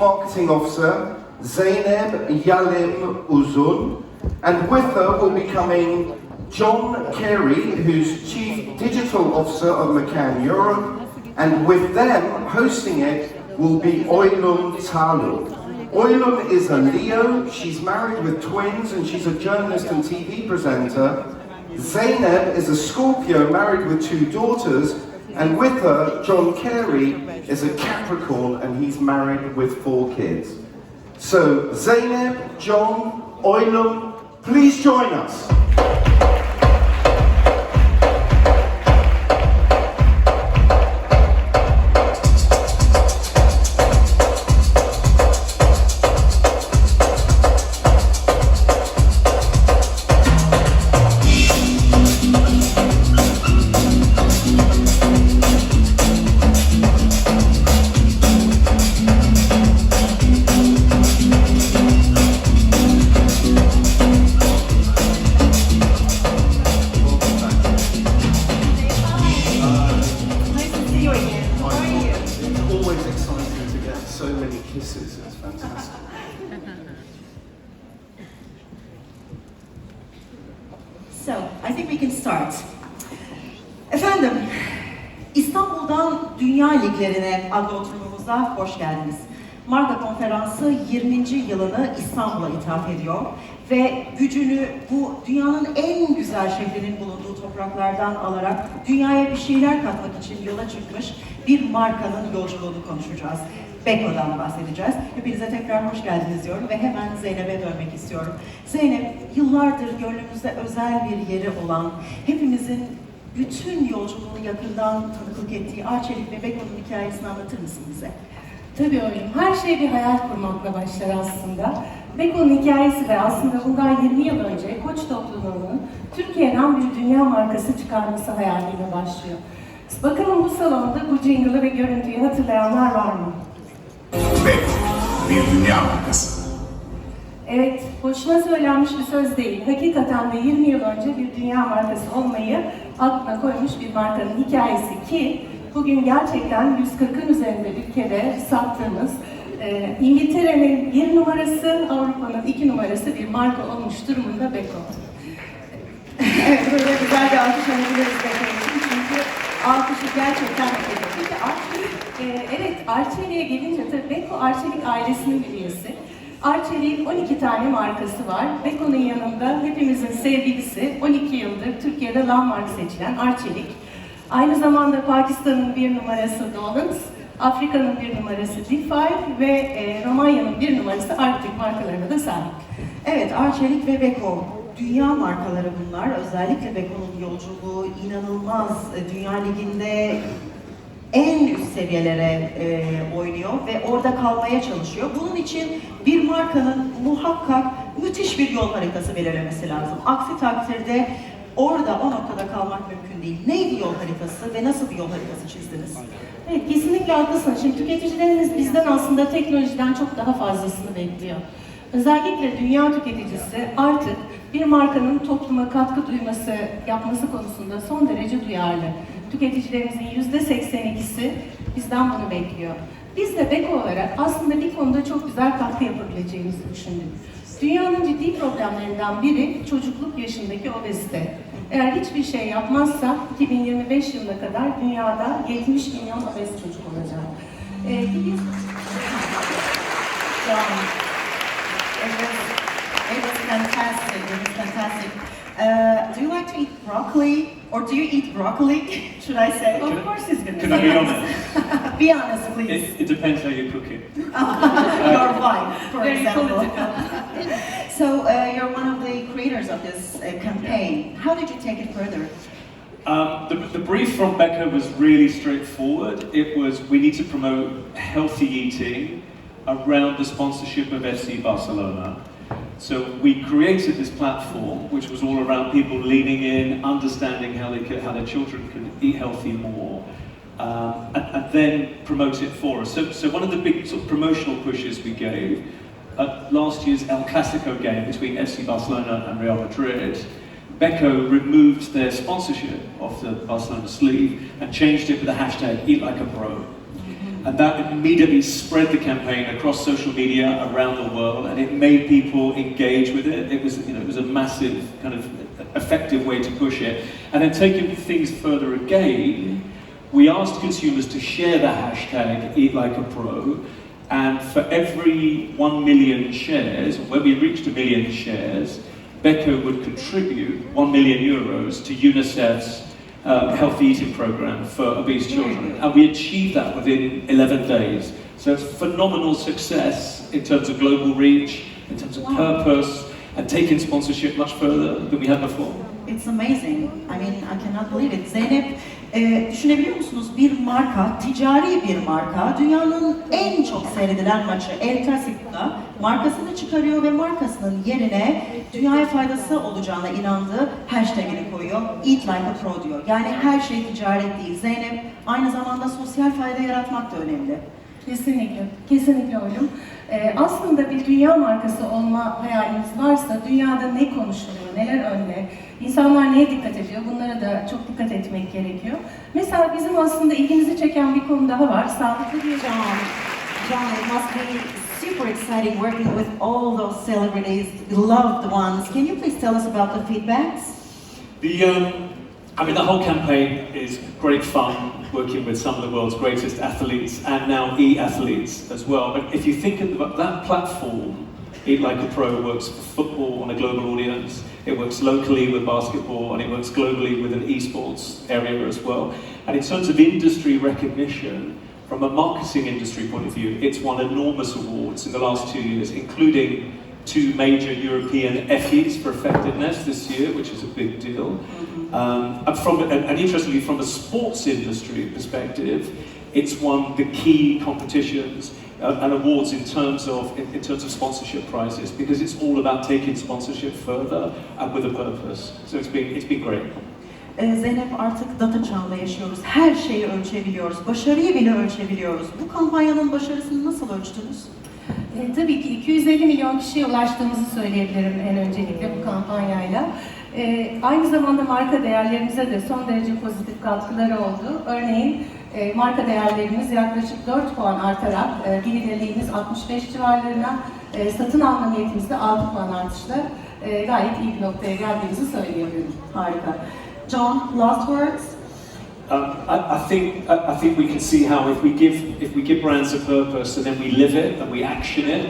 Marketing Officer, Zeynep Yalım Uzun, and with her will be coming John Carey, who's Chief Digital Officer of McCann Europe, and with them hosting it will be Oylum Talu'nun. Oylum is a Leo, she's married with twins and she's a journalist and TV presenter. Zeynep is a Scorpio married with 2 daughters, and with her, John Carey is a Capricorn and he's married with 4 kids. So, Zeynep, John, Oylum, please join us. So, I think we can start. Efendim, İstanbul'dan dünya liglerine adlı oturumumuza hoş geldiniz. Marka Konferansı 20. yılını İstanbul'a ithaf ediyor ve gücünü bu dünyanın en güzel şehrinin bulunduğu topraklardan alarak dünyaya bir şeyler katmak için yola çıkmış bir markanın yolculuğunu konuşacağız. Beko'dan bahsedeceğiz. Hepinize tekrar hoş geldiniz diyorum ve hemen Zeynep'e dönmek istiyorum. Zeynep, yıllardır gönlümüzde özel bir yeri olan, hepimizin bütün yolculuğunu yakından tanıklık ettiği Arçelik ve Beko'nun hikayesini anlatır mısın bize? Tabii Oylum. Her şey bir hayal kurmakla başlar aslında. Beko'nun hikayesi de aslında bundan 20 yıl önce Koç topluluğunun Türkiye'den bir dünya markası çıkarması hayaliyle başlıyor. Bakalım bu salonda bu jingle'ı ve görüntüyü hatırlayanlar var mı? Beko, bir dünya markası. Evet, boşuna söylenmiş bir söz değil. Hakikaten de 20 yıl önce bir dünya markası olmayı aklına koymuş bir markanın hikayesi ki bugün gerçekten 140'ın üzerinde ülkede sattığımız İngiltere'nin 1 numarası, Avrupa'nın 2 numarası bir marka olmuş durumunda Beko. Evet, böyle güzel bir alkış alabiliriz Beko için çünkü alkışı gerçekten hak ediyor. Peki evet, Arçelik'e gelince tabii Beko Arçelik ailesinin bir üyesi. Arçelik'in 12 tane markası var. Beko'nun yanında hepimizin sevgilisi, 12 yıldır Türkiye'de landmark seçilen Arçelik. Aynı zamanda Pakistan'ın 1 numarası Dolans, Afrika'nın 1 numarası Defy ve Romanya'nın 1 numarası Arctic markalarına da sahip. Evet, Arçelik ve Beko, dünya markaları bunlar. Özellikle Beko'nun yolculuğu inanılmaz. Dünya Ligi'nde en üst seviyelere oynuyor ve orada kalmaya çalışıyor. Bunun için bir markanın muhakkak müthiş bir yol haritası belirlemesi lazım. Aksi takdirde orada o noktada kalmak mümkün değil. Neydi yol haritası ve nasıl bir yol haritası çizdiniz? Evet, kesinlikle haklısın. Şimdi tüketicilerimiz bizden aslında teknolojiden çok daha fazlasını bekliyor. Özellikle dünya tüketicisi artık bir markanın topluma katkı duyması, yapması konusunda son derece duyarlı. Tüketicilerimizin %82'si bizden bunu bekliyor. Biz de Beko olarak aslında bir konuda çok güzel katkı yapabileceğimizi düşündük. Dünyanın ciddi problemlerinden biri çocukluk yaşındaki obezite. Eğer hiçbir şey yapmazsak 2025 yılına kadar dünyada 70 milyon obez çocuk olacak. It was fantastic. It was fantastic. Do you like to eat broccoli, or do you eat broccoli? Should I say? Of course, he's going to Can I be honest? Be honest, please. It depends how you cook it. Your wife, for Very example. political. So you're one of the creators of this campaign. How did you take it further? The brief from Beko was really straightforward. It was, we need to promote healthy eating around the sponsorship of FC Barcelona. So we created this platform, which was all around people leaning in, understanding how their children can eat healthy more, and then promote it for us. So one of the big sort of promotional pushes we gave at last year's El Clasico game between FC Barcelona and Real Madrid, Beko removed their sponsorship of the Barcelona sleeve and changed it with the hashtag Eat Like a Pro. And that immediately spread the campaign across social media around the world, and it made people engage with it. It was, it was a massive kind of effective way to push it. And then taking things further again, we asked consumers to share the hashtag #EatLikeAPro, and for every 1 million shares, when we reached 1 million shares, Beko would contribute €1 million to UNICEF's healthy eating program for obese children. And we achieved that within 11 days. So it's phenomenal success in terms of global reach, in terms of purpose, and taking sponsorship much further than we had before. It's amazing. I mean, I cannot believe it. Zeynep, düşünebiliyor musunuz? Bir marka, ticari bir marka, dünyanın en çok seyredilen maçı El Clasico'da markasını çıkarıyor ve markasının yerine dünyaya faydası olacağına inandığı hashtag'ini koyuyor. Eat like a pro diyor. Yani her şey ticaret değil. Zeynep, aynı zamanda sosyal fayda yaratmak da önemli. Kesinlikle, kesinlikle Oylum. Aslında bir dünya markası olma hayaliniz varsa dünyada ne konuşuluyor, neler önde, insanlar neye dikkat ediyor, bunlara da çok dikkat etmek gerekiyor. Mesela bizim aslında ilgimizi çeken bir konu daha var, sağlıklı bir yaşam. John, it must be super exciting working with all those celebrities, loved ones. Can you please tell us about the feedbacks? The whole campaign is great fun, working with some of the world's greatest athletes and now e-athletes as well. But if you think about that platform, Eat Like a Pro works for football on a global audience, it works locally with basketball, and it works globally with an esports area as well. And in terms of industry recognition, from a marketing industry point of view, it's won enormous awards in the last 2 years, including 2 major European Effies for effectiveness this year, which is a big deal. And interestingly, from a sports industry perspective, it's won the key competitions and awards in terms of sponsorship prizes, because it's all about taking sponsorship further and with a purpose. So it's been great. Zeynep, artık data çağında yaşıyoruz. Her şeyi ölçebiliyoruz. Başarıyı bile ölçebiliyoruz. Bu kampanyanın başarısını nasıl ölçtünüz? Tabii ki 250 milyon kişiye ulaştığımızı söyleyebilirim en öncelikle bu kampanyayla. Aynı zamanda marka değerlerimize de son derece pozitif katkıları oldu. Örneğin marka değerlerimiz yaklaşık 4 puan artarak bilinirliğimiz 65 civarlarına, satın alma niyetimizde 6 puan artışla gayet iyi bir noktaya geldiğimizi söyleyebilirim. Harika. John, last words? I think we can see how if we give brands a purpose and then we live it and we action it,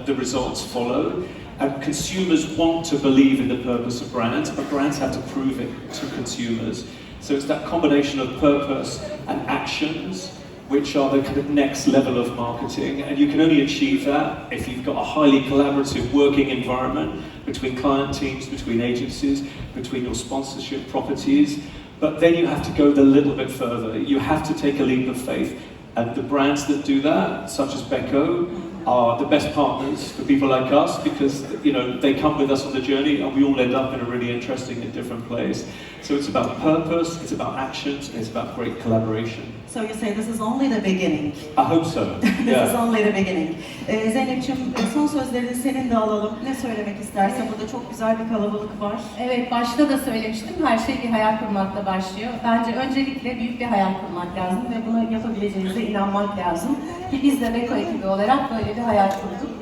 the results follow. And consumers want to believe in the purpose of brands, but brands have to prove it to consumers. So it's that combination of purpose and actions which are the kind of next level of marketing. And you can only achieve that if you've got a highly collaborative working environment between client teams, between agencies, between your sponsorship properties. But then you have to go a little bit further. You have to take a leap of faith. And the brands that do that, such as Beko, are the best partners for people like us, because they come with us on the journey and we all end up in a really interesting and different place. So it's about purpose, it's about actions, and it's about great collaboration. So you say this is only the beginning. I hope so. This is only the beginning. Zeynep'ciğim, son sözlerini senin de alalım. Ne söylemek istersen, burada çok güzel bir kalabalık var. Evet, başta da söylemiştim, her şey bir hayal kurmakla başlıyor. Bence öncelikle büyük bir hayal kurmak lazım ve bunu yapabileceğinize inanmak lazım. Ki biz de Beko ekibi olarak böyle bir hayal kurduk.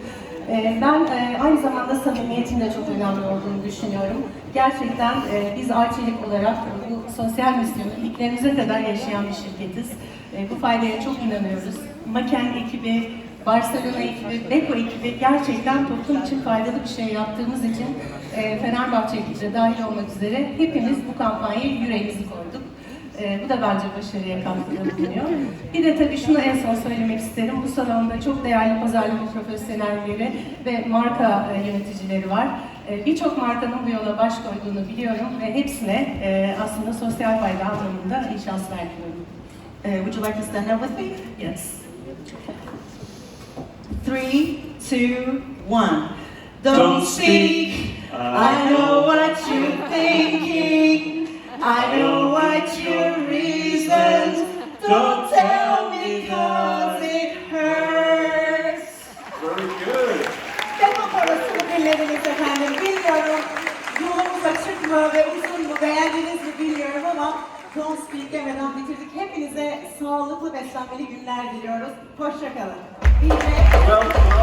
Ben aynı zamanda samimiyetin de çok önemli olduğunu düşünüyorum. Gerçekten biz Arçelik olarak bu sosyal misyonu liglerimize kadar yaşayan bir şirketiz. Bu faydaya çok inanıyoruz. McCann ekibi, Barcelona ekibi, Beko ekibi gerçekten toplum için faydalı bir şey yaptığımız için Fenerbahçe ekibi de dahil olmak üzere hepimiz bu kampanyaya yüreğimizi koyduk. Bu da bence başarıya katkıda bulunuyor. Bir de tabii şunu en son söylemek isterim. Bu salonda çok değerli pazarlama profesyonelleri ve marka yöneticileri var. Birçok markanın bu yola baş koyduğunu biliyorum ve hepsine aslında sosyal fayda anlamında iyi şanslar diliyorum. Would you like to stand up with me? Yes. 3, 2, 1. Don't speak. I know what you're thinking. I know what your reasons. Don't tell me 'cause it hurts. Very good. Beko parasını dinlediniz efendim. Bilmiyorum yolumuz açık mı ve uzun mu, beğendiniz mi bilmiyorum ama Don't speak demeden bitirdik. Hepinize sağlıklı beslenmeli günler diliyoruz. Hoşça kalın. Well,